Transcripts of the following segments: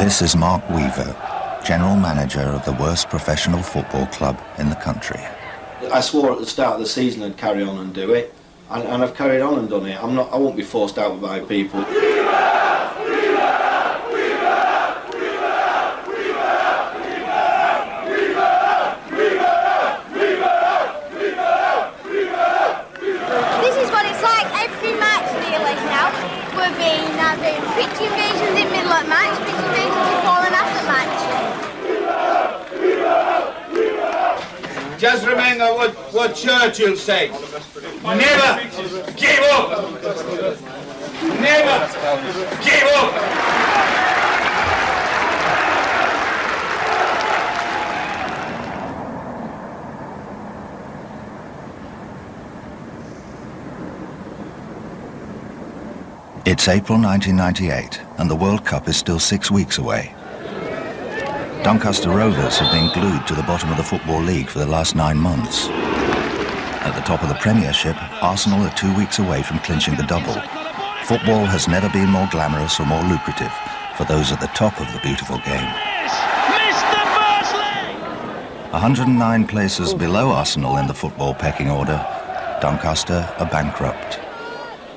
This is Mark Weaver, General Manager of the worst professional football club in the country. I swore at the start of the season I'd carry on and do it, and I've carried on and done it. I won't be forced out by people. Having pitch invasions in the middle of match, pitch invasions before and after match. Just remember what Churchill said. Never give up! Never give up! It's April 1998 and the World Cup is still 6 weeks away. Doncaster Rovers have been glued to the bottom of the Football League for the last 9 months. At the top of the Premiership, Arsenal are 2 weeks away from clinching the double. Football has never been more glamorous or more lucrative for those at the top of the beautiful game. 109 places below Arsenal in the football pecking order, Doncaster are bankrupt.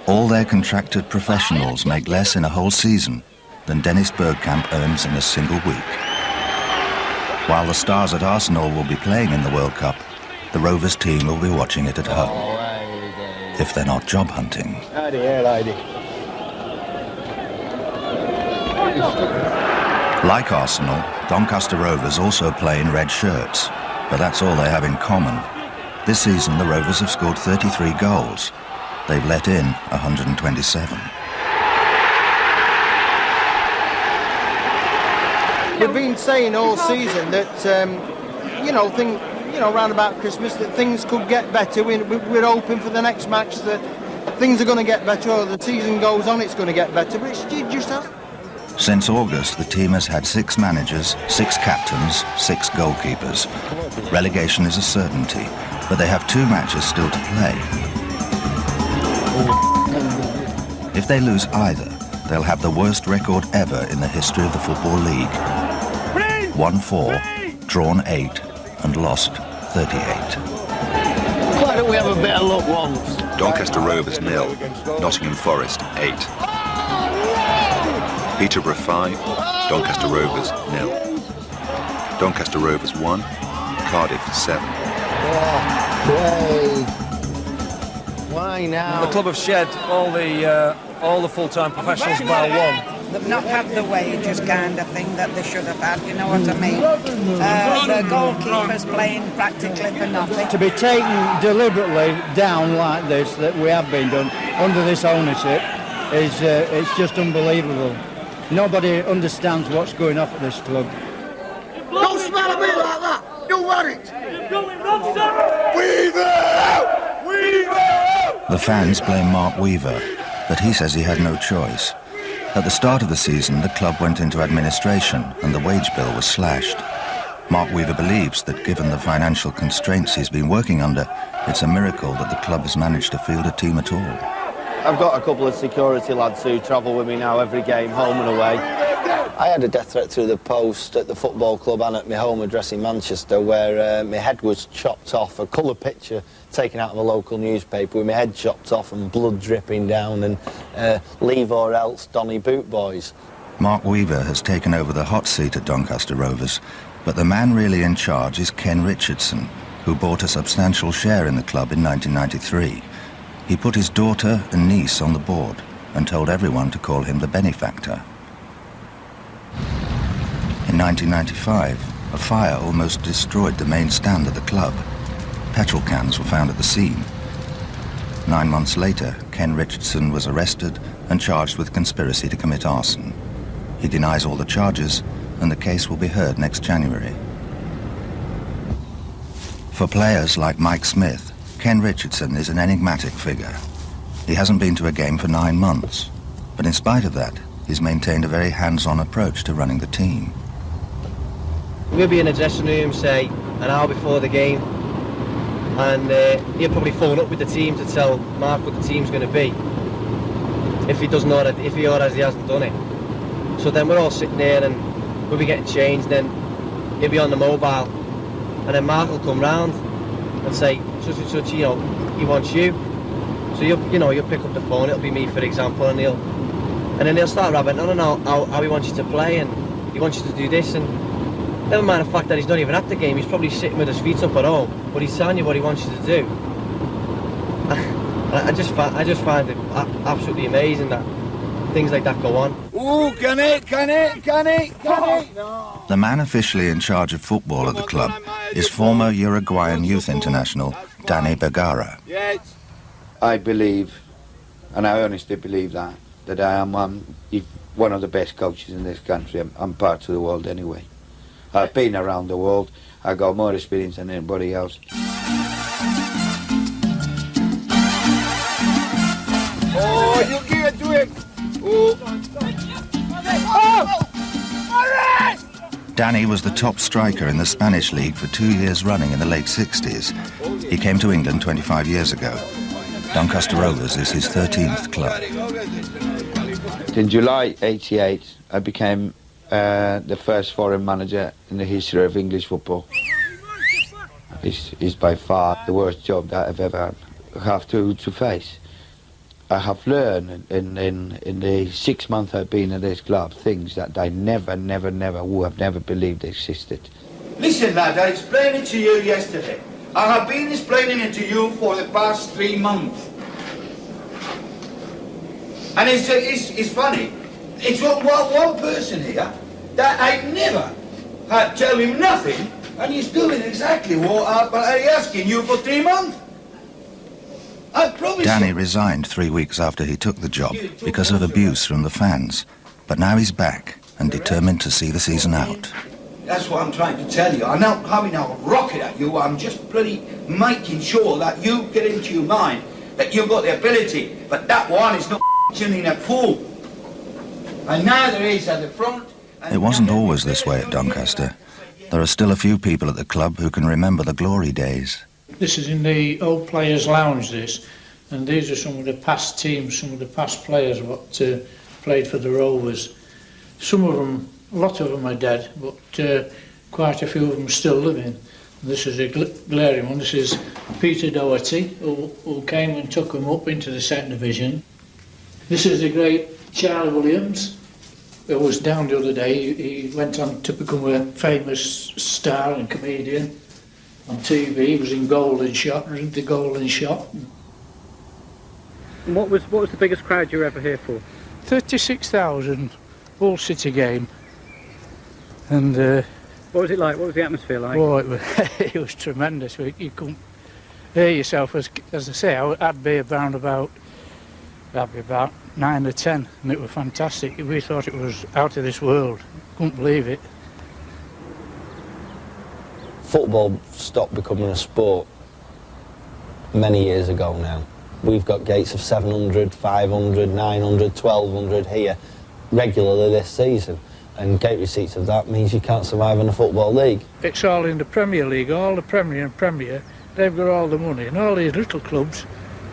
All their contracted professionals make less in a whole season than Dennis Bergkamp earns in a single week. While the stars at Arsenal will be playing in the World Cup, the Rovers team will be watching it at home, if they're not job hunting. Like Arsenal, Doncaster Rovers also play in red shirts, but that's all they have in common. This season, the Rovers have scored 33 goals. They've let in 127. We've been saying all season that, around about Christmas, that things could get better. We're hoping for the next match that things are going to get better, or the season goes on, it's going to get better, but it just hasn't. Since August, the team has had 6 managers, 6 captains, 6 goalkeepers. Relegation is a certainty, but they have 2 matches still to play. If they lose either, they'll have the worst record ever in the history of the Football League. Won 4, drawn 8, and lost 38. Why don't we have a bit of luck once? Doncaster Rovers 0, Nottingham Forest 8. Peterborough 5, Doncaster Rovers 0. Doncaster Rovers 1, Cardiff 7. Why now? The club have shed all the full-time professionals bar one. They've not had the wages kind of thing that they should have had, you know what I mean? The goalkeeper's playing practically for nothing. To be taken deliberately down like this, that we have been done, under this ownership, is it's just unbelievable. Nobody understands what's going on at this club. Don't smell a bit like that! You want it! The fans blame Mark Weaver, but he says he had no choice. At the start of the season, the club went into administration and the wage bill was slashed. Mark Weaver believes that given the financial constraints he's been working under, it's a miracle that the club has managed to field a team at all. I've got a couple of security lads who travel with me now every game, home and away. I had a death threat through the post at the football club and at my home address in Manchester, where my head was chopped off, a colour picture taken out of a local newspaper with my head chopped off and blood dripping down, and leave or else Donny Boot Boys. Mark Weaver has taken over the hot seat at Doncaster Rovers, but the man really in charge is Ken Richardson, who bought a substantial share in the club in 1993. He put his daughter and niece on the board and told everyone to call him the benefactor. In 1995, a fire almost destroyed the main stand of the club. Petrol cans were found at the scene. 9 months later, Ken Richardson was arrested and charged with conspiracy to commit arson. He denies all the charges, and the case will be heard next January. For players like Mike Smith, Ken Richardson is an enigmatic figure. He hasn't been to a game for 9 months, but in spite of that, he's maintained a very hands-on approach to running the team. We'll be in the dressing room, say, an hour before the game, and he'll probably phone up with the team to tell Mark what the team's going to be, if he doesn't know that, if he or as he hasn't done it. So then we're all sitting there and we'll be getting changed, then he'll be on the mobile, and then Mark will come round and say, such and such, you know, he wants you. So you'll pick up the phone, it'll be me, for example, and then they'll start rabbiting on and how he wants you to play, and he wants you to do this, and never mind the fact that he's not even at the game, he's probably sitting with his feet up at home, but he's telling you what he wants you to do. I just find it absolutely amazing that things like that go on. Ooh, can it? No. The man officially in charge of football at the club is former Uruguayan youth international Danny Bergara. I believe, and I honestly believe that I am one of the best coaches in this country. I'm part of the world anyway. I've been around the world. I got more experience than anybody else. Oh, you give it to him. Oh. Danny was the top striker in the Spanish league for 2 years running in the late 60s. He came to England 25 years ago. Doncaster Rovers is his 13th club. In July '88, I became the first foreign manager in the history of English football. It's by far the worst job that I've ever have to face. I have learned in the 6 months I've been at this club things that I never would have never believed existed. Listen, lad, I explained it to you yesterday. I have been explaining it to you for the past 3 months. And it's funny. It's one person here that I never had tell him nothing, and he's doing exactly what I asking you for 3 months. I promise Danny you. resigned 3 weeks after he took the job because of abuse from the fans. But now he's back and determined to see the season out. That's what I'm trying to tell you. I'm not having a rocket at you. I'm just bloody making sure that you get into your mind that you've got the ability. But that one is not in a fool. And neither is at the front. It wasn't always this way at Doncaster. There are still a few people at the club who can remember the glory days. This is in the old players' lounge, this, and these are some of the past teams, some of the past players what played for the Rovers. Some of them, a lot of them are dead, but quite a few of them still living. This is a glaring one. This is Peter Doherty, who came and took them up into the second division. This is the great Charlie Williams, who was down the other day. He went on to become a famous star and comedian. On TV, he was in Golden Shot, the Golden Shot. And what was the biggest crowd you were ever here for? 36,000, Hull City game. And what was it like? What was the atmosphere like? Oh, it was tremendous. You couldn't hear yourself. As I say, I'd be about 9 or 10, and it was fantastic. We thought it was out of this world. Couldn't believe it. Football stopped becoming a sport many years ago now. We've got gates of 700, 500, 900, 1,200 here regularly this season, and gate receipts of that means you can't survive in a football league. It's all in the Premier League, all the Premier, they've got all the money, and all these little clubs,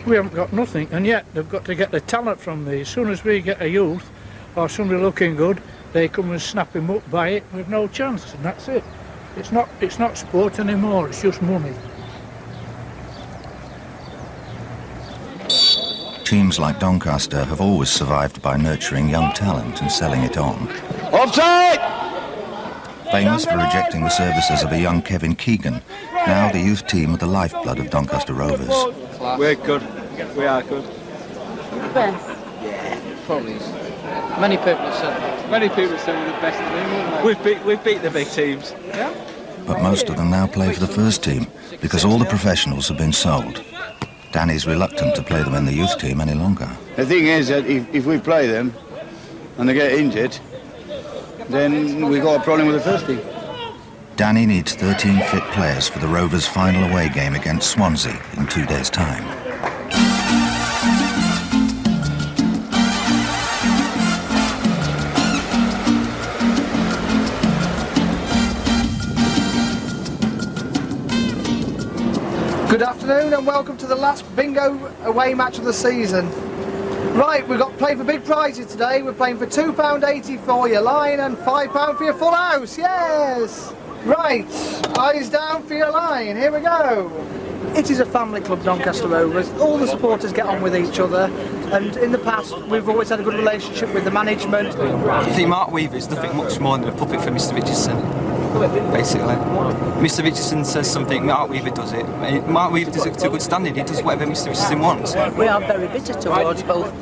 we haven't got nothing, and yet they've got to get the talent from these. As soon as we get a youth or somebody looking good, they come and snap him up, buy it with no chance, and that's it. It's not sport anymore, it's just money. Teams like Doncaster have always survived by nurturing young talent and selling it on. Offside! Famous for rejecting the services of a young Kevin Keegan, now the youth team are the lifeblood of Doncaster Rovers. We're good. We are good. Best. Yeah, probably. Many people have said we're the best in England. We've beat the big teams. Yeah. But most of them now play for the first team because all the professionals have been sold. Danny's reluctant to play them in the youth team any longer. The thing is that if we play them and they get injured, then we've got a problem with the first team. Danny needs 13 fit players for the Rovers' final away game against Swansea in 2 days' time. Good afternoon and welcome to the last bingo away match of the season. Right, we've got playing for big prizes today. We're playing for £2.80 for your line and £5 for your full house. Yes! Right, eyes down for your line. Here we go. It is a family club, Doncaster Rovers. All the supporters get on with each other, and in the past we've always had a good relationship with the management. I think Mark Weaver is nothing much more than a puppet for Mr. Richardson, basically. Mr. Richardson says something, Mark Weaver does it. Mark Weaver does it to a good standard, he does whatever Mr. Richardson wants. We are very bitter towards both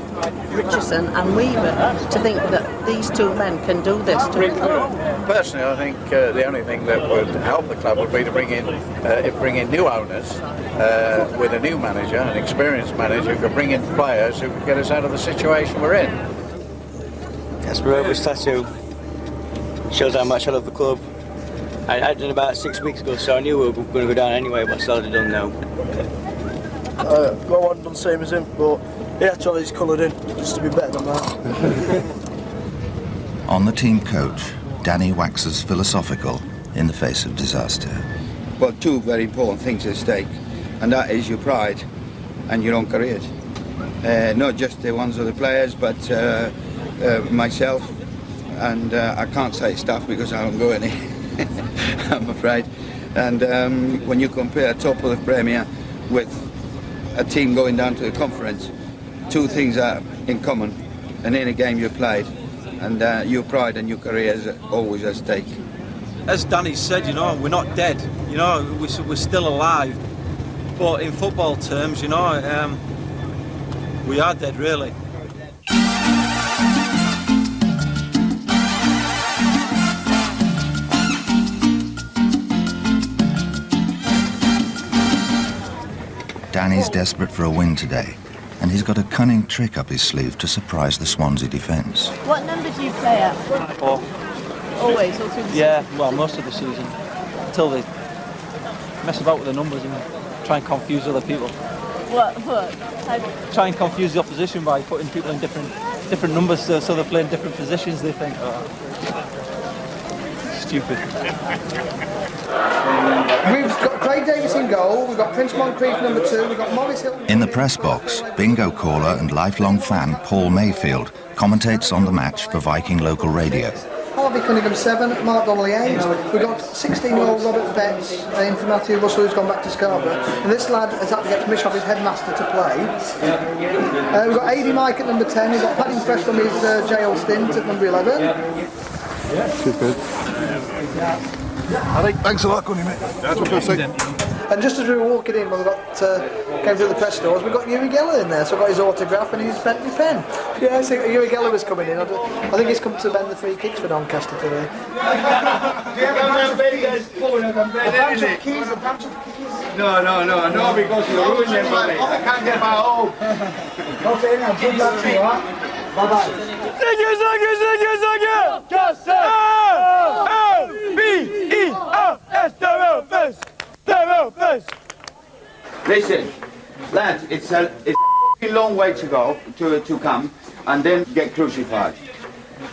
Richardson and Weaver to think that these two men can do this to the club. Personally, I think the only thing that would help the club would be to bring in new owners with a new manager, an experienced manager who could bring in players who could get us out of the situation we're in. That's my Rovers tattoo. Shows how much I love the club. I had it about 6 weeks ago, so I knew we were going to go down anyway, but I still had it done now. Well, I wasn't done the same as him, but he actually is coloured in, just to be better than that. On the team coach, Danny waxes philosophical in the face of disaster. Well, two very important things at stake, and that is your pride and your own careers. Not just the ones of the players, but myself, and I can't say staff because I don't go any, I'm afraid. And when you compare top of the Premier with a team going down to the conference, two things are in common, and in a game you played, and your pride and your career is always at stake. As Danny said, you know, we're not dead, you know, we're still alive, but in football terms, you know, we are dead, really. Danny's desperate for a win today, and he's got a cunning trick up his sleeve to surprise the Swansea defence. What number do you play at? 4. Always, all through the Yeah, season? well, most of the season. Until they mess about with the numbers and try and confuse other people. What? Try and confuse the opposition by putting people in different numbers so they play in different positions, they think. Oh, stupid. We've got Craig Davis in goal, we've got Prince Moncrief number 2, we've got Morris Hilton. In the press box, bingo caller and lifelong fan Paul Mayfield commentates on the match for Viking local radio. Harvey Cunningham 7, Mark Donnelly 8. We've got 16-year-old Robert Betts in for Matthew Russell, who's gone back to Scarborough. And this lad has had to get permission of his headmaster to play. We've got AD Mike at number 10, we've got Padding Fresh from his jail stint at number 11. Yeah, too good. Thanks a lot, Connie, mate. That's what I say. And just as we were walking in, when we got came through the press doors, we got Yuri Geller in there, so I got his autograph and his Bentley pen. Yeah, so Yuri Geller was coming in. I think he's come to bend the free kicks for Doncaster today. Do you have a bunch of babies pulling up on bed, A bunch of keys. No, because you ruined them for me. I can't get my home. Okay, now, good luck to you, huh? Bye-bye. Listen, lads, it's a long way to go to come and then get crucified.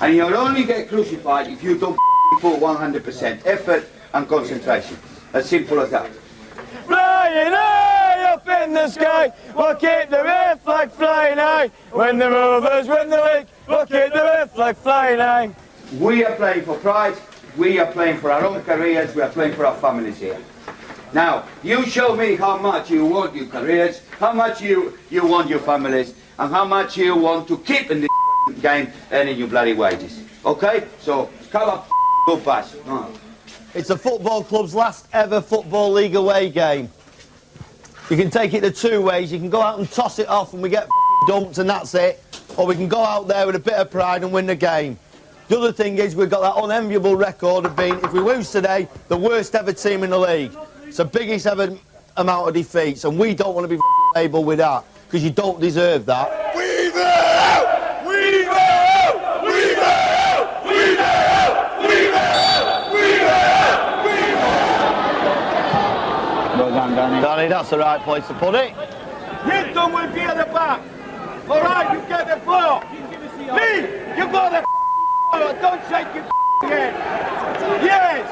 And you'll only get crucified if you don't put 100% effort and concentration. As simple as that. Flying high up in the sky, we'll keep the red flag flying high. When the Rovers win the league, we'll keep the red flag flying high. We are playing for pride, we are playing for our own careers, we are playing for our families here. Now, you show me how much you want your careers, how much you want your families, and how much you want to keep in this game earning your bloody wages. Okay? So, come up, go past. It's the football club's last ever Football League away game. You can take it the two ways. You can go out and toss it off and we get dumped and that's it. Or we can go out there with a bit of pride and win the game. The other thing is we've got that unenviable record of being, if we lose today, the worst ever team in the league. It's the biggest ever amount of defeats and we don't want to be able with that because you don't deserve that. Weaver out! Weaver out! Weaver out! Weaver out! Weaver out! Weaver out! Weaver out! Well done, Danny. Danny, that's the right place to put it. You done with you at the back. All right, you get the ball. Lee, you got the ball. Don't shake your head. Yes.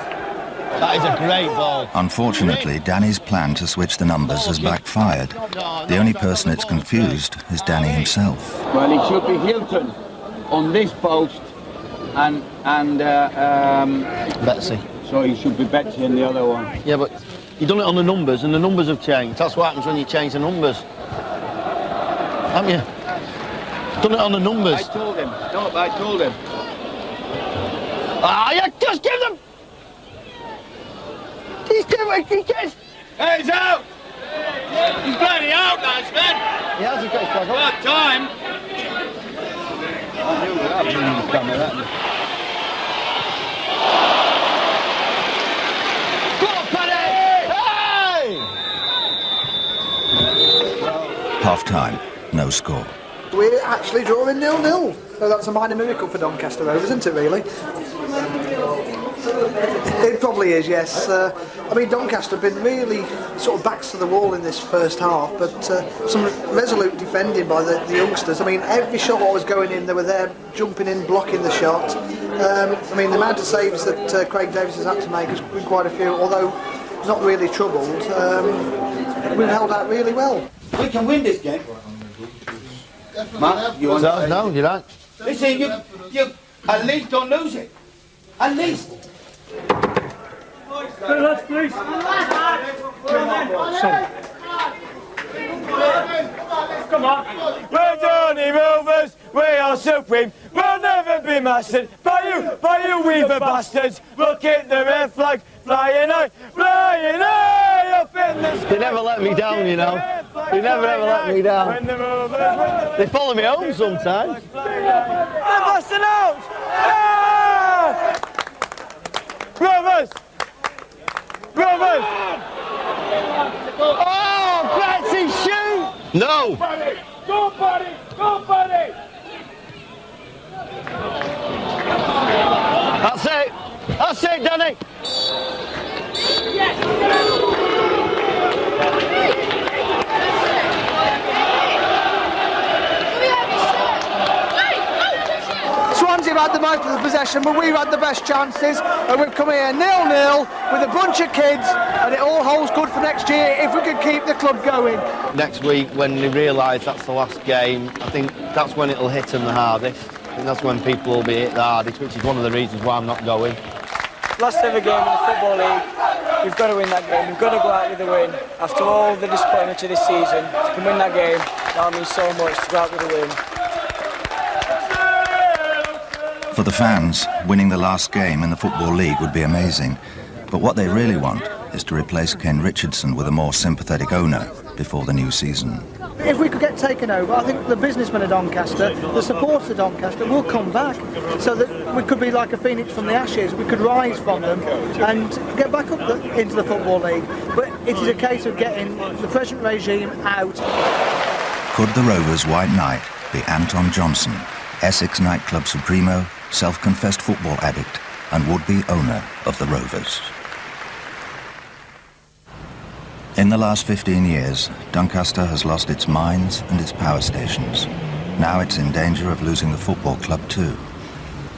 That is a great ball. Unfortunately, Danny's plan to switch the numbers has backfired. The only person it's confused is Danny himself. Well, it should be Hilton on this post and Betsy. So he should be Betsy in the other one. Yeah, but you've done it on the numbers, and the numbers have changed. That's what happens when you change the numbers. Haven't you? Done it on the numbers. I told him. No, I told him. Ah, yeah, just give them. He's doing it. Hey, he's out. He's bloody out, lads, man. He hasn't got his back up. About time. I knew that. Half-time, no score. We're actually drawing 0-0. So that's a minor miracle for Doncaster Rovers, isn't it, really? It probably is, yes. I mean, Doncaster have been really sort of backs to the wall in this first half, but some resolute defending by the youngsters. I mean, every shot what was going in, they were there jumping in, blocking the shot. I mean, the amount of saves that Craig Davis has had to make has been quite a few, although not really troubled. We've held out really well. We can win this game. Matt, you want to? No, you don't. Listen, you at least don't lose it. At least. Let's please. Come on. We're Johnny Rovers, we are supreme. We'll never be mastered by you weaver bastards. We'll keep the red flag flying high up in the sky. They never let me down, you know. They never ever let me down. They follow me home sometimes. Boston out! Ah! Rovers! Rovers! Oh, Betsy, shoot! No! Go, buddy! Go, buddy! That's it! That's it, Danny! Swansea have had the most of the possession, but we've had the best chances, and we've come here 0-0 with a bunch of kids, and it all holds good for next year if we can keep the club going. Next week, when they realise that's the last game, I think that's when it'll hit them the hardest. I think that's when people will be hit the hardest, which is one of the reasons why I'm not going. Last ever game in the Football League, we've got to win that game. We've got to go out with a win. After all the disappointment of this season, if we can win that game, that means so much to go out with a win. For the fans, winning the last game in the Football League would be amazing. But what they really want is to replace Ken Richardson with a more sympathetic owner before the new season. If we could get taken over, I think the businessmen of Doncaster, the supporters of Doncaster will come back, so that we could be like a phoenix from the ashes. We could rise from them and get back up into the Football League. But it is a case of getting the present regime out. Could the Rovers' White Knight be Anton Johnson, Essex nightclub supremo, self-confessed football addict and would-be owner of the Rovers? In the last 15 years, Doncaster has lost its mines and its power stations. Now it's in danger of losing the football club too.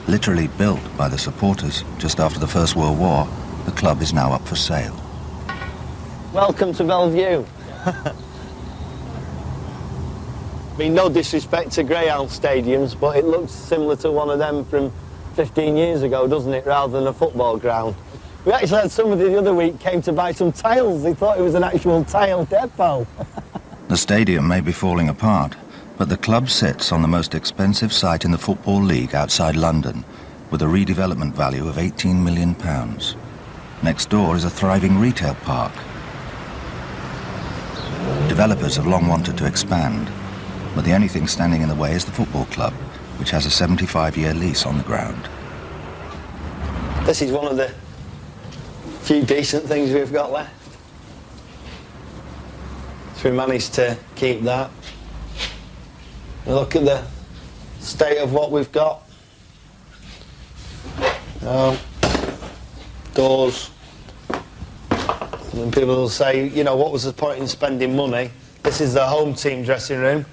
Literally built by the supporters just after the First World War, the club is now up for sale. Welcome to Bellevue. I mean, no disrespect to Greyhound stadiums, but it looks similar to one of them from 15 years ago, doesn't it, rather than a football ground. We actually had somebody the other week came to buy some tiles. They thought it was an actual tile depot. The stadium may be falling apart, but the club sits on the most expensive site in the Football League outside London, with a redevelopment value of £18 million. Next door is a thriving retail park. Developers have long wanted to expand, but the only thing standing in the way is the football club, which has a 75-year lease on the ground. This is one of the few decent things we've got left. So we managed to keep that. And look at the state of what we've got. Doors. And people will say, you know, what was the point in spending money? This is the home team dressing room.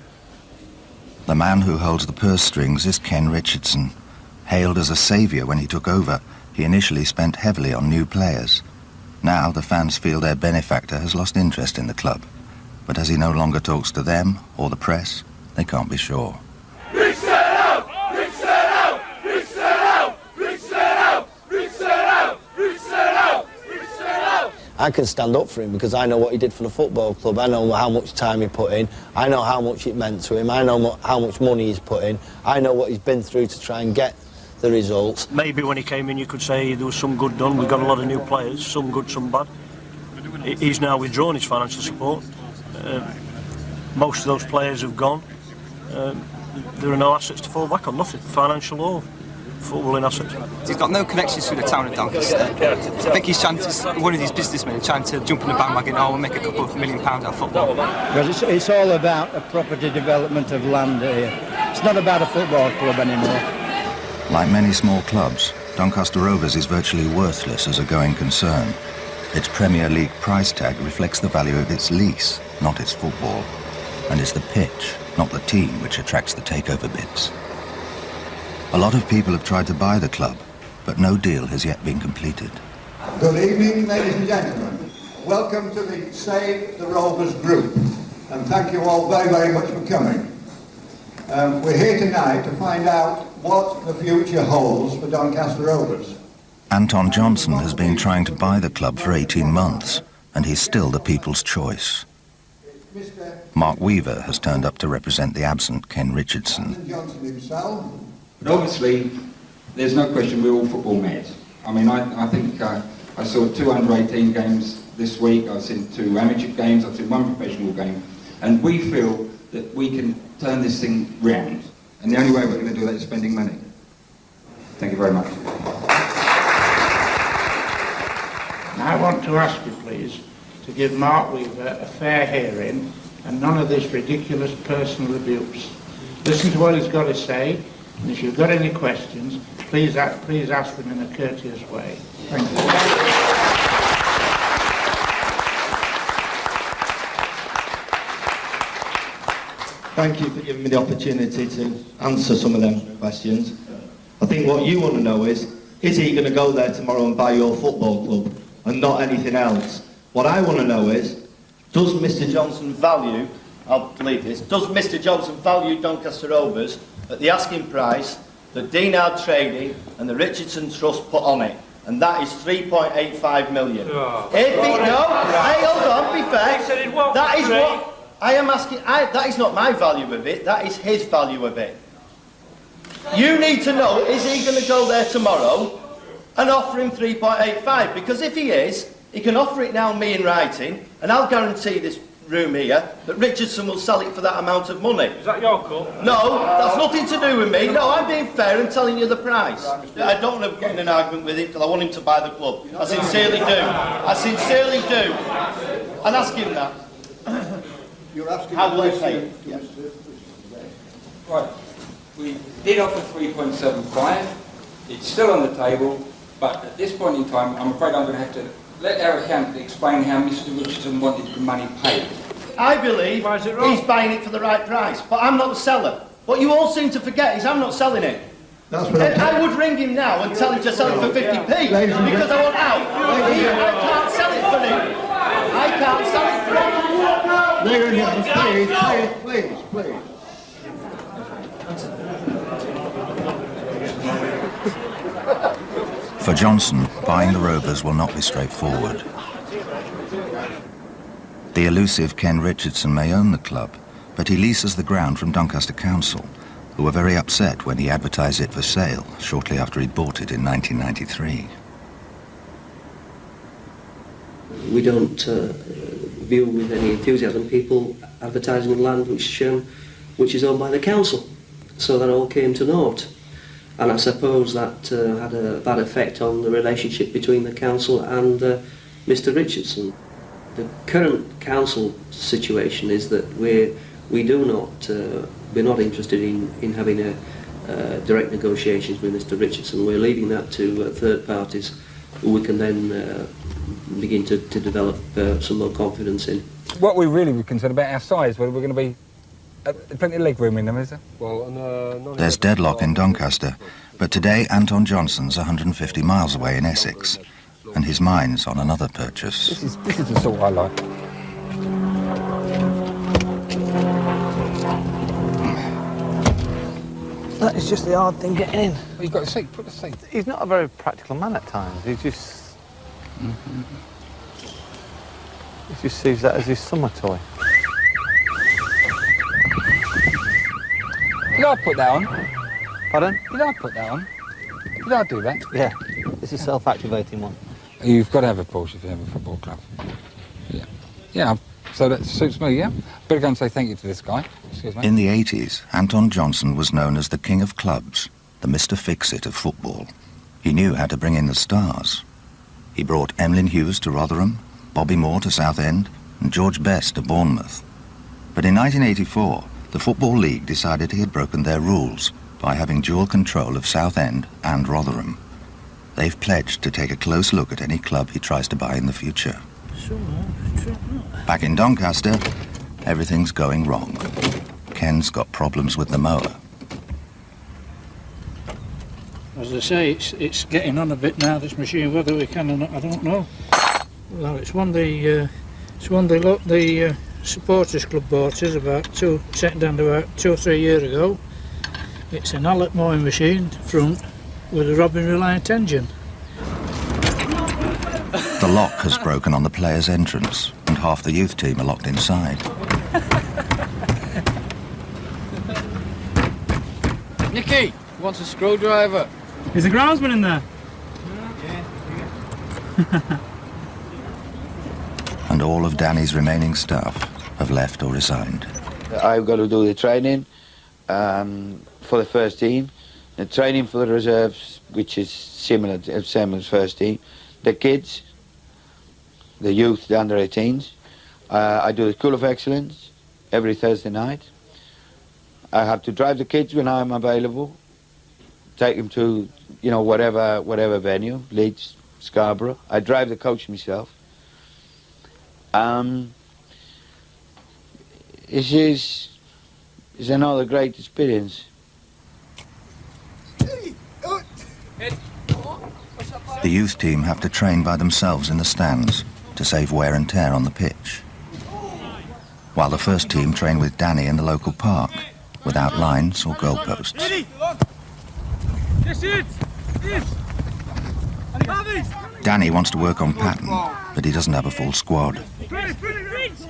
The man who holds the purse strings is Ken Richardson. Hailed as a saviour when he took over, He initially spent heavily on new players. Now the fans feel their benefactor has lost interest in the club. But as he no longer talks to them or the press, they can't be sure. I can stand up for him because I know what he did for the football club. I know how much time he put in. I know how much it meant to him. I know how much money he's put in. I know what he's been through to try and get the results. Maybe when he came in you could say there was some good done. We've got a lot of new players, some good, some bad. He's now withdrawn his financial support. Most of those players have gone. There are no assets to fall back on, nothing, financial or footballing assets. He's got no connections to the town of Doncaster. I think he's trying to, one of these businessmen trying to jump in the bandwagon, oh, we'll make a couple of £1 million out of football. Because it's all about a property development of land here. It's not about a football club anymore. Like many small clubs, Doncaster Rovers is virtually worthless as a going concern. Its Premier League price tag reflects the value of its lease, not its football. And it's the pitch, not the team, which attracts the takeover bids. A lot of people have tried to buy the club, but no deal has yet been completed. Good evening, ladies and gentlemen. Welcome to the Save the Rovers group, and thank you all very, very much for coming. We're here tonight to find out what the future holds for Doncaster Rovers. Anton Johnson has been trying to buy the club for 18 months, and he's still the people's choice. Mark Weaver has turned up to represent the absent Ken Richardson. Johnson himself. But obviously, there's no question we're all football mad. I mean, I think I saw 2 under-18 games this week, I've seen 2 amateur games, I've seen 1 professional game, and we feel that we can turn this thing round. And the only way we're going to do that is spending money. Thank you very much. Now I want to ask you, please, to give Mark Weaver a fair hearing and none of this ridiculous personal abuse. Listen to what he's got to say, and if you've got any questions, please ask them in a courteous way. Thank you. Thank you for giving me the opportunity to answer some of them questions. I think what you want to know is he going to go there tomorrow and buy your football club and not anything else? What I want to know is, does Mr Johnson value, I'll believe this, does Mr Johnson value Doncaster Rovers at the asking price that Dinard Trading and the Richardson Trust put on it? And that is 3.85 million. Oh. If it, no, hey, hold on, be fair. That is what I am asking. That is not my value of it, that is his value of it. You need to know, is he going to go there tomorrow and offer him 3.85? Because if he is, he can offer it now, me in writing, and I'll guarantee this room here that Richardson will sell it for that amount of money. Is that your call? No, that's nothing to do with me. No, I'm being fair and telling you the price. I don't want to get in an argument with him because I want him to buy the club. I sincerely do. I sincerely do. And ask him that. You're asking how will he pay it? Yeah. Right. We did offer 3.75. It's still on the table, but at this point in time, I'm afraid I'm going to have to let our accountant explain how Mr Richardson wanted the money paid. I believe he's buying it for the right price, but I'm not the seller. What you all seem to forget is I'm not selling it. That's what I would ring him now and tell him to sell it for 50p because I want out. I can't sell it for him. I can't sell it for him. Ladies and gentlemen, please. For Johnson, buying the Rovers will not be straightforward. The elusive Ken Richardson may own the club, but he leases the ground from Doncaster Council, who were very upset when he advertised it for sale shortly after he bought it in 1993. We don't view with any enthusiasm people advertising land which is owned by the council. So that all came to naught. And I suppose that had a bad effect on the relationship between the council and Mr Richardson. The current council situation is that we're not interested in having direct negotiations with Mr Richardson. We're leaving that to third parties who we can then begin to develop some more confidence in. What we really were concerned about our size, whether we're going to be Plenty of leg room in them, is there? There's deadlock in Doncaster, but today Anton Johnson's 150 miles away in Essex, and his mind's on another purchase. This is the sort I like. That is just the hard thing getting in. Well, you've got a seat, put a seat. He's not a very practical man at times. He just sees that as his summer toy. Did I put that on? Pardon? Did I put that on? Did I do that? Yeah, it's a self-activating one. You've got to have a Porsche if you have a football club. Yeah. Yeah, so that suits me, yeah? Better go and say thank you to this guy. Excuse me. In the 80s, Anton Johnson was known as the king of clubs, the Mr. Fix-It of football. He knew how to bring in the stars. He brought Emlyn Hughes to Rotherham, Bobby Moore to Southend, and George Best to Bournemouth. But in 1984, the Football League decided he had broken their rules by having dual control of Southend and Rotherham. They've pledged to take a close look at any club he tries to buy in the future. Back in Doncaster, everything's going wrong. Ken's got problems with the mower. As I say, it's getting on a bit now, this machine. Whether we can or not, I don't know. Well, it's one the supporters club bought us second hand about 2 or 3 years ago. It's an Alec mowing machine front with a Robin Reliant engine. The lock has broken on the players' entrance, and half the youth team are locked inside. Nicky wants a screwdriver. Is the groundsman in there? And all of Danny's remaining staff have left or resigned. I've got to do the training for the first team, the training for the reserves, which is similar to same as first team, the kids, the youth, the under 18s. I do the School of Excellence every Thursday night. I have to drive the kids when I'm available, take them to, you know, whatever venue, Leeds, Scarborough. I drive the coach myself. It is another great experience. The youth team have to train by themselves in the stands to save wear and tear on the pitch, while the first team train with Danny in the local park, without lines or goalposts. Danny wants to work on pattern, but he doesn't have a full squad.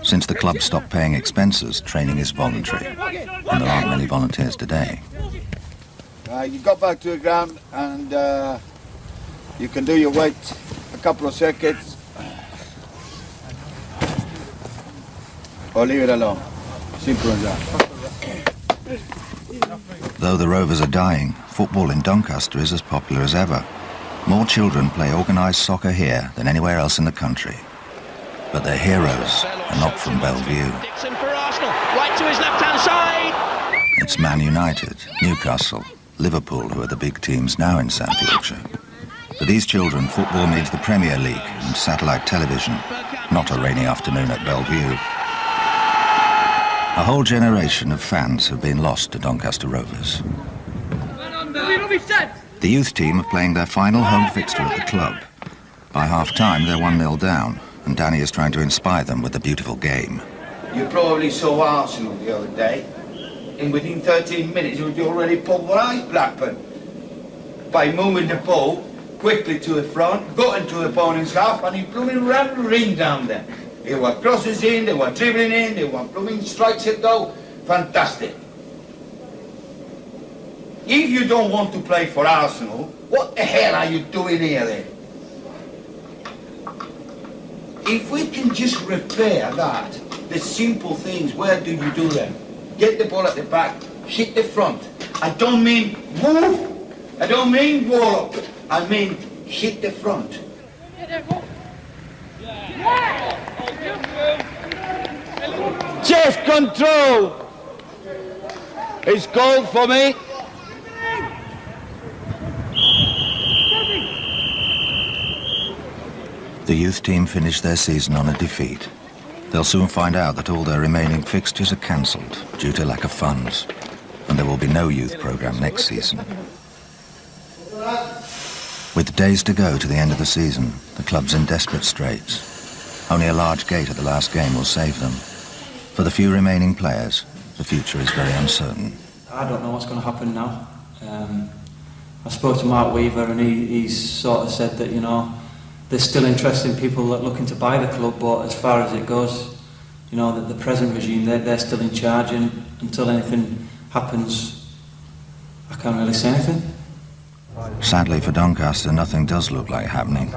Since the club stopped paying expenses, training is voluntary, and there aren't many volunteers today. You go back to the ground and you can do your weight a couple of circuits or leave it alone. Simple as that. Though the Rovers are dying, football in Doncaster is as popular as ever. More children play organised soccer here than anywhere else in the country. But their heroes are not from Bellevue. Dixon for Arsenal, right to his left-hand side. It's Man United, Newcastle, Liverpool who are the big teams now in South Yorkshire. For these children, football means the Premier League and satellite television, not a rainy afternoon at Bellevue. A whole generation of fans have been lost to Doncaster Rovers. The youth team are playing their final home fixture at the club. By half-time, they're 1-0 down, and Danny is trying to inspire them with a beautiful game. You probably saw Arsenal the other day, and within 13 minutes you already pulverised Blackburn by moving the ball quickly to the front, got into the opponent's half, and he blooming ran the ring down there. There were crosses in, they were dribbling in, they were blooming strikes at goal. Fantastic. If you don't want to play for Arsenal, what the hell are you doing here then? If we can just repair that, the simple things, where do you do them? Get the ball at the back, hit the front. I don't mean move, I don't mean wall up, I mean hit the front. Chest control! It's called for me. The youth team finished their season on a defeat. They'll soon find out that all their remaining fixtures are cancelled due to lack of funds, and there will be no youth programme next season. With days to go to the end of the season, the club's in desperate straits. Only a large gate at the last game will save them. For the few remaining players, the future is very uncertain. I don't know what's going to happen now. I spoke to Mark Weaver and he's sort of said that, you know, there's still interest in people that are looking to buy the club, but as far as it goes, you know, the present regime, they're still in charge, and until anything happens, I can't really say anything. Sadly for Doncaster, nothing does look like happening,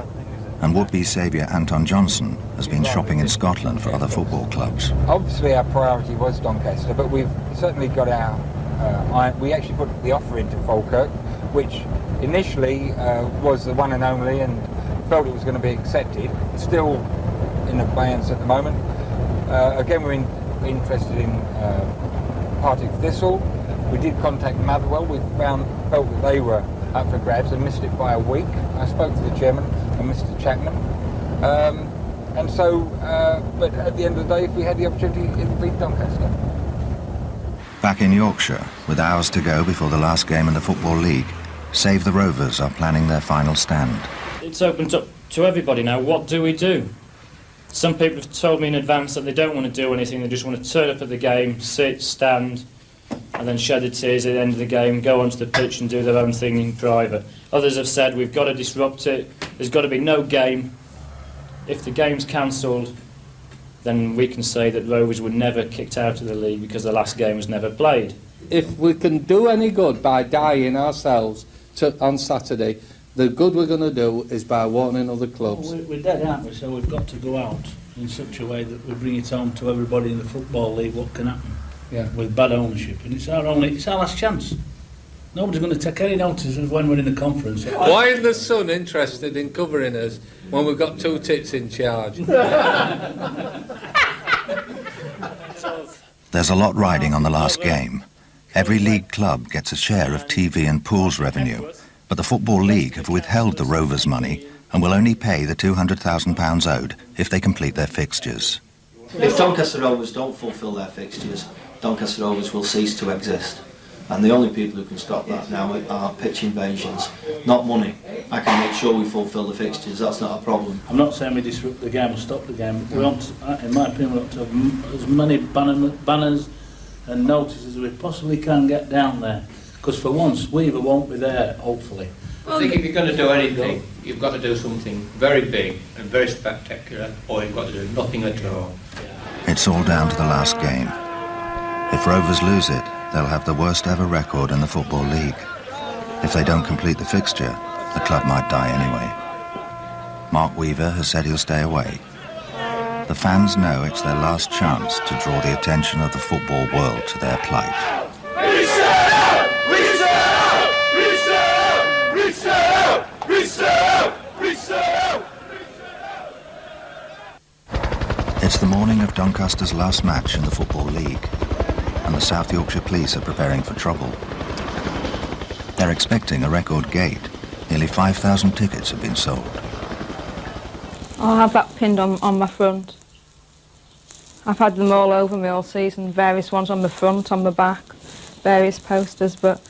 and would-be saviour Anton Johnson has been shopping in Scotland for other football clubs. Obviously our priority was Doncaster, but we've certainly got our we actually put the offer into Falkirk, which initially was the one and only, and felt it was going to be accepted. Still in abeyance at the moment. Again, we're interested in Partick Thistle. We did contact Motherwell. We felt that they were up for grabs and missed it by a week. I spoke to the chairman and Mr. Chapman. And so, but at the end of the day, if we had the opportunity, it would be Doncaster. Back in Yorkshire, with hours to go before the last game in the Football League, Save the Rovers are planning their final stand. It's opened up to everybody now. What do we do? Some people have told me in advance that they don't want to do anything, they just want to turn up at the game, sit, stand, and then shed their tears at the end of the game, go onto the pitch and do their own thing in private. Others have said we've got to disrupt it, there's got to be no game. If the game's cancelled, then we can say that Rovers were never kicked out of the league because the last game was never played. If we can do any good by dying ourselves on Saturday, the good we're going to do is by warning other clubs. Well, we're dead, aren't we? So we've got to go out in such a way that we bring it home to everybody in the Football League what can happen with bad ownership. And it's our last chance. Nobody's going to take any notice of when we're in the conference. Why is the Sun interested in covering us when we've got two tits in charge? There's a lot riding on the last game. Every league club gets a share of TV and pools revenue, but the Football League have withheld the Rovers' money and will only pay the £200,000 owed if they complete their fixtures. If Doncaster Rovers don't fulfil their fixtures, Doncaster Rovers will cease to exist. And the only people who can stop that now are pitch invasions, not money. I can make sure we fulfil the fixtures, that's not a problem. I'm not saying we disrupt the game or stop the game. We want, in my opinion, we want to have as many banners and notices as we possibly can get down there. Because for once, Weaver won't be there, hopefully. I think if you're going to do anything, you've got to do something very big and very spectacular, or you've got to do nothing at all. It's all down to the last game. If Rovers lose it, they'll have the worst ever record in the Football League. If they don't complete the fixture, the club might die anyway. Mark Weaver has said he'll stay away. The fans know it's their last chance to draw the attention of the football world to their plight. It's the morning of Doncaster's last match in the Football League, and the South Yorkshire Police are preparing for trouble. They're expecting a record gate. Nearly 5,000 tickets have been sold. I'll have that pinned on my front. I've had them all over me all season, various ones on the front, on the back, various posters, but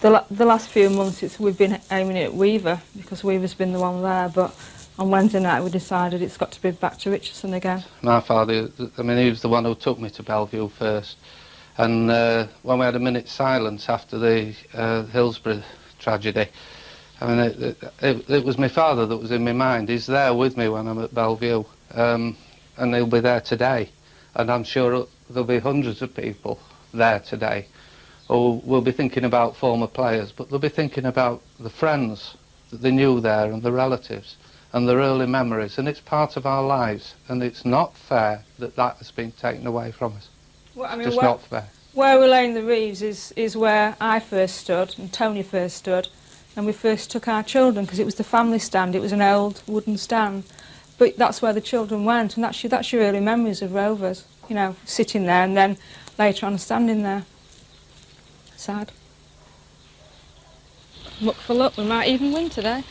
the last few months we've been aiming at Weaver, because Weaver's been the one there, but on Wednesday night we decided it's got to be back to Richardson again. My father, I mean, he was the one who took me to Bellevue first, and when we had a minute's silence after the Hillsborough tragedy, I mean, it was my father that was in my mind. He's there with me when I'm at Bellevue, and he'll be there today. And I'm sure there'll be hundreds of people there today who will be thinking about former players, but they'll be thinking about the friends that they knew there and the relatives and their early memories. And it's part of our lives, and it's not fair that that has been taken away from us. Well, I mean, it's just not fair. Where we're laying the Reeves is where I first stood and Tony first stood, and we first took our children, because it was the family stand. It was an old wooden stand, but that's where the children went, and that's your early memories of Rovers, you know, sitting there and then later on standing there. Sad. Look for luck, we might even win today.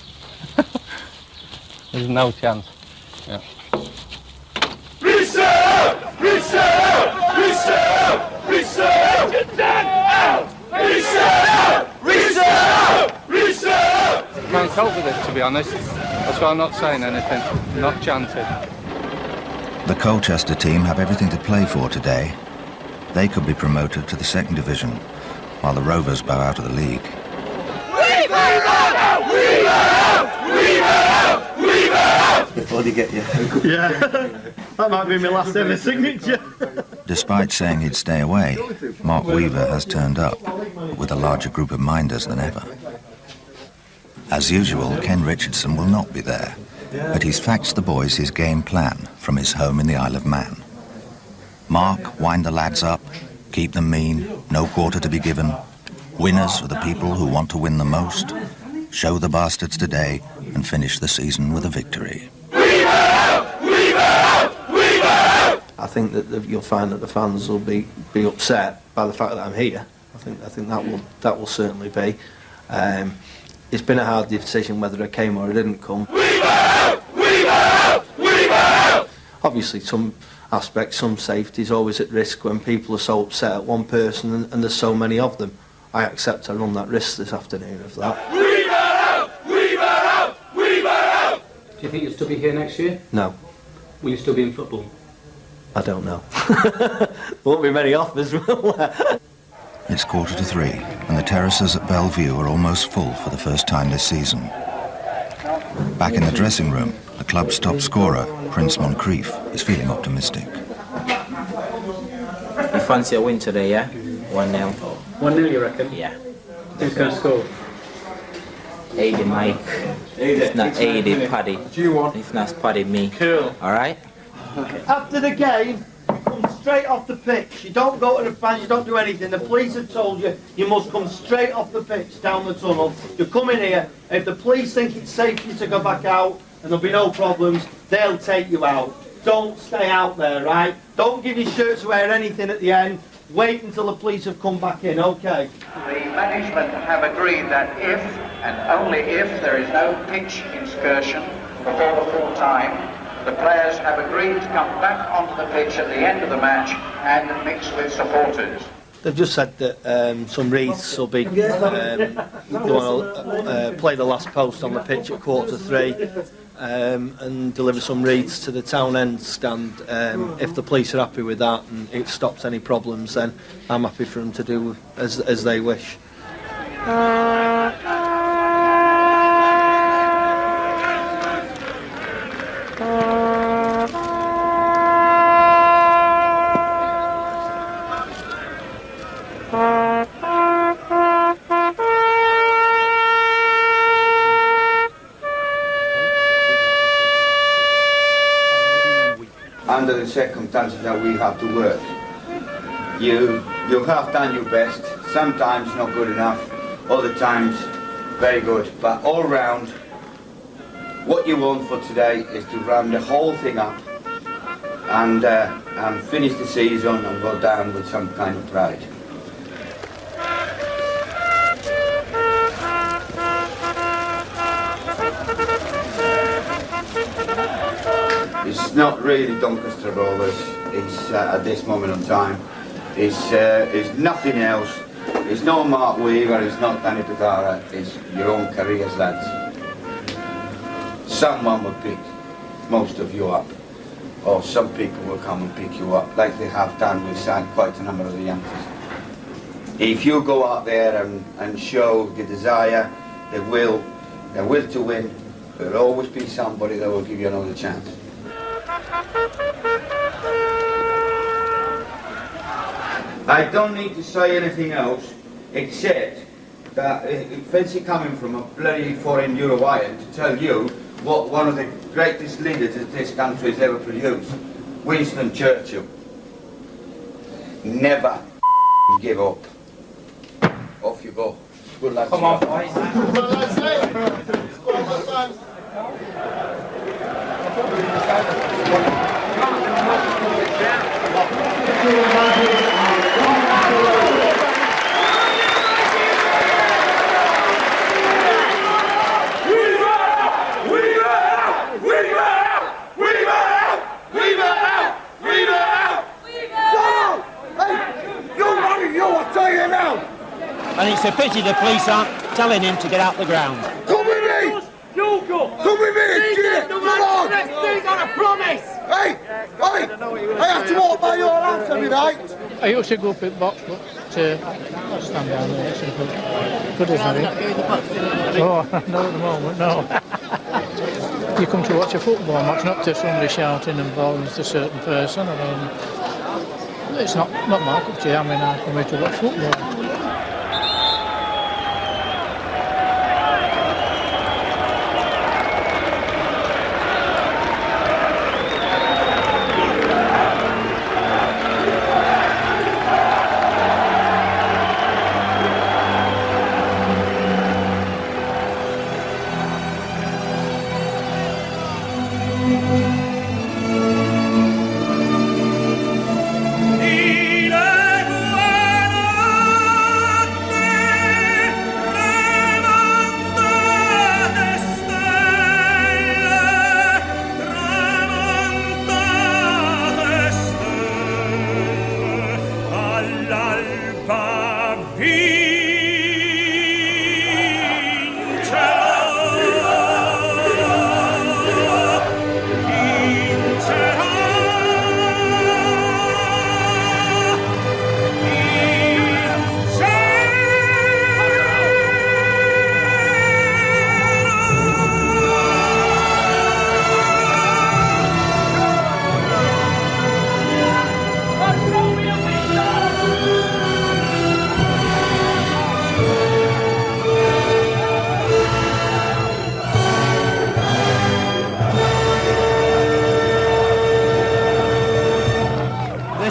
There's no chance. Yeah. Reset! Reset! Reset! Reset! Get that out! Reset! Reset! Reset! I can't cope with it, to be honest. That's why I'm not saying anything, not chanting. The Colchester team have everything to play for today. They could be promoted to the second division, while the Rovers bow out of the league. Before they get you. Yeah, that might be my last ever signature. Despite saying he'd stay away, Mark Weaver has turned up, with a larger group of minders than ever. As usual, Ken Richardson will not be there, but he's faxed the boys his game plan from his home in the Isle of Man. Mark, wind the lads up, keep them mean, no quarter to be given. Winners are the people who want to win the most. Show the bastards today and finish the season with a victory. I think that you'll find that the fans will be upset by the fact that I'm here. I think that will certainly be. It's been a hard decision whether I came or I didn't come. Obviously, some aspects, some safety is always at risk when people are so upset at one person and there's so many of them. I accept I run that risk this afternoon of that. Do you think you'll still be here next year? No. Will you still be in football? I don't know. Won't be many offers, will there? It's 3:15, and the terraces at Bellevue are almost full for the first time this season. Back in the dressing room, the club's top scorer, Prince Moncrief, is feeling optimistic. You fancy a win today, yeah? 1-0. 1-0, you reckon? Yeah. Who's going to score? Aidy Mike. If not Aidy Paddy. If not Paddy me. Cool. Alright? Okay. After the game, you come straight off the pitch. You don't go to the fans, you don't do anything. The police have told you you must come straight off the pitch down the tunnel. You come in here. If the police think it's safe for you to go back out and there'll be no problems, they'll take you out. Don't stay out there, right? Don't give your shirts away or anything at the end. Wait until the police have come back in, okay? The management have agreed that if, and only if, there is no pitch excursion before the full time, the players have agreed to come back onto the pitch at the end of the match and mix with supporters. They've just said that some wreaths will be, they want to play the last post on the pitch at 2:45 and deliver some wreaths to the town end stand. If the police are happy with that and it stops any problems, then I'm happy for them to do as they wish. Under the circumstances that we have to work, you have done your best. Sometimes not good enough, other times very good. But all round, what you want for today is to run the whole thing up and finish the season and go down with some kind of pride. It's not really Doncaster Rovers. It's at this moment in time. It's nothing else. It's not Mark Weaver. It's not Danny Pagara. It's your own careers, lads. Someone will pick most of you up, or some people will come and pick you up, like they have done with quite a number of the youngsters. If you go out there and show the desire, the will to win, there will always be somebody that will give you another chance. I don't need to say anything else except that fancy coming from a bloody foreign European to tell you what one of the greatest leaders that this country has ever produced, Winston Churchill. Never give up. Off you go. Good luck. Come on, boys. a pity the police aren't telling him to get out the ground. Come with me! You go! Come with me! Come on! He's on a promise! Hey! Hey! I have to walk by your house every night! I used to go up in box, but I'll stand down there. It's good, isn't it? Oh, no, at the moment, no. You come to watch a football match, not to somebody shouting and bawling to a certain person. I mean, it's not my cup of tea. I mean, I come here to watch football.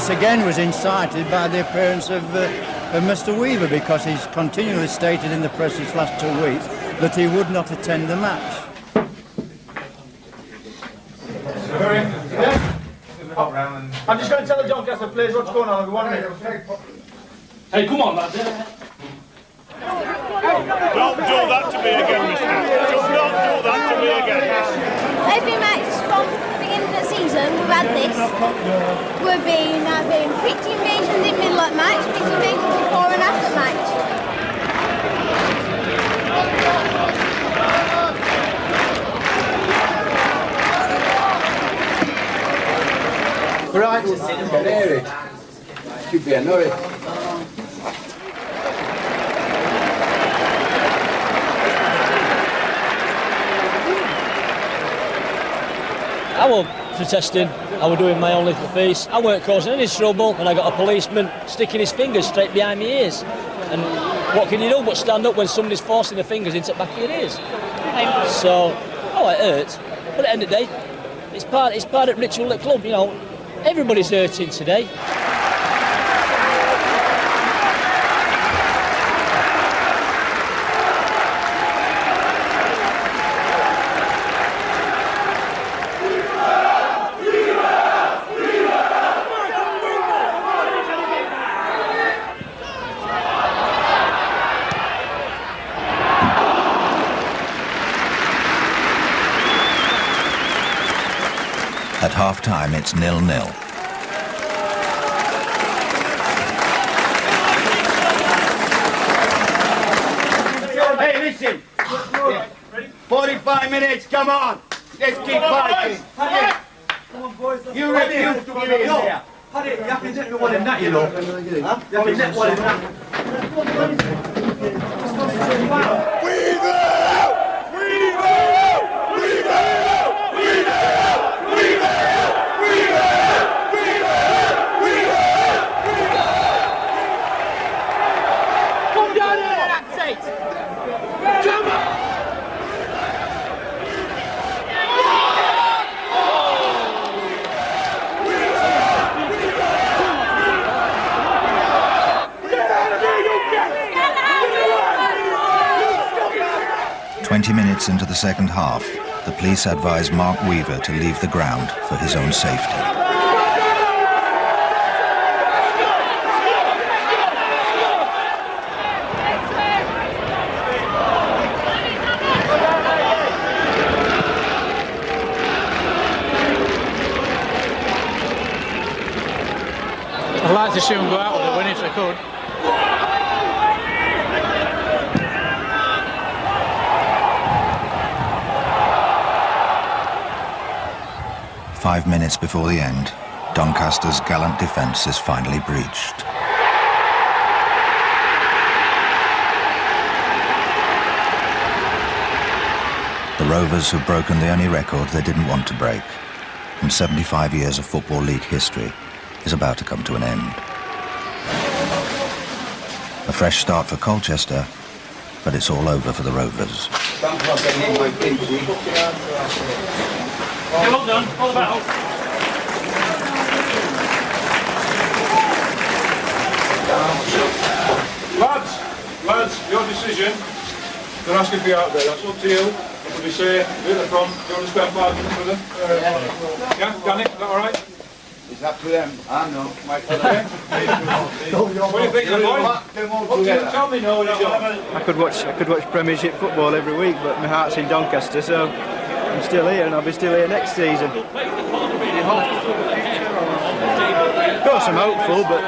Again was incited by the appearance of Mr. Weaver, because he's continually stated in the press these last 2 weeks that he would not attend the match. I'm just going to tell the Doncaster players what's going on. 1 minute. Hey, come on, lads. Don't do that to me again, Mr. Just don't do that to me again. Every match from the beginning of the season, we've had this. We've been having pitch invasions in the middle of the match, pitch invasions before and after match. Right, there it. Should be annoying. I wasn't protesting, I was doing my own little piece. I weren't causing any trouble, and I got a policeman sticking his fingers straight behind my ears. And what can you do but stand up when somebody's forcing their fingers into the back of your ears? So, it hurt. But at the end of the day, it's part of the ritual at the club, you know. Everybody's hurting today. At half-time, it's 0-0. Hey, listen. 45 minutes, come on. Let's keep fighting. You refuse to give in here. Paddy, you have to net me one in that, you know. You have to net one in that. Minutes into the second half, the police advised Mark Weaver to leave the ground for his own safety. I'd like to see him go out with it when if I could. 5 minutes before the end, Doncaster's gallant defence is finally breached. The Rovers have broken the only record they didn't want to break, and 75 years of Football League history is about to come to an end. A fresh start for Colchester, but it's all over for the Rovers. Well done, all about. Lads, your decision. They're asking for you out there, that's up to you. What do you say? Where they're from? Do you want to spend 5 minutes with them? Yeah, Danny, is that alright? It's up to them. I know. What do you think of the boy? Tell me no, I could watch Premiership football every week, but my heart's in Doncaster, so I'm still here, and I'll be still here next season. Of course, I'm hopeful, but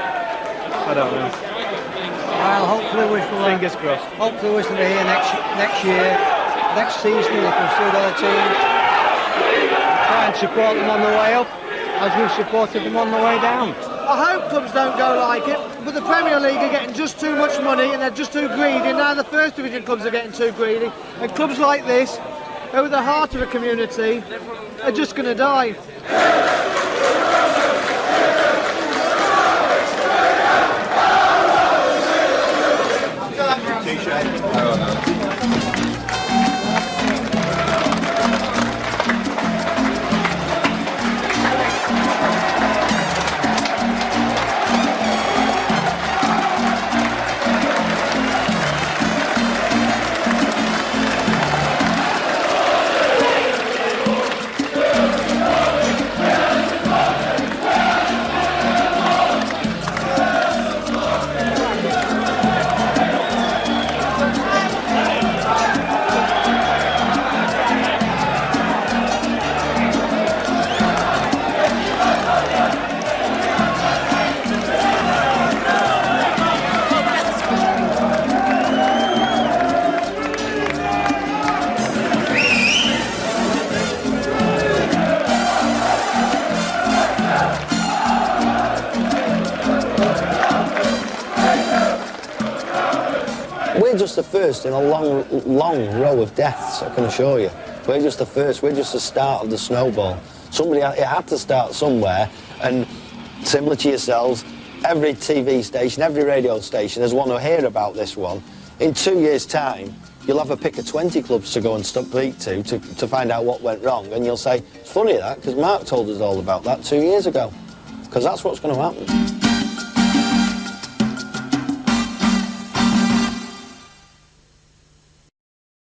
I don't know. Well, hopefully we shall. Fingers crossed. Hopefully we shall be here next year, next season. If we've still got a team, try and support them on the way up, as we've supported them on the way down. I hope clubs don't go like it, but the Premier League are getting just too much money and they're just too greedy. Now the First Division clubs are getting too greedy, and clubs like this, who are the heart of the community, are just going to die. We're just the first in a long row of deaths, I can assure you. We're just the first, we're just the start of the snowball. It had to start somewhere, and similar to yourselves, every TV station, every radio station has one to hear about this one. In 2 years' time, you'll have a pick of 20 clubs to go and speak to find out what went wrong, and you'll say, it's funny that, because Mark told us all about that 2 years ago, because that's what's going to happen.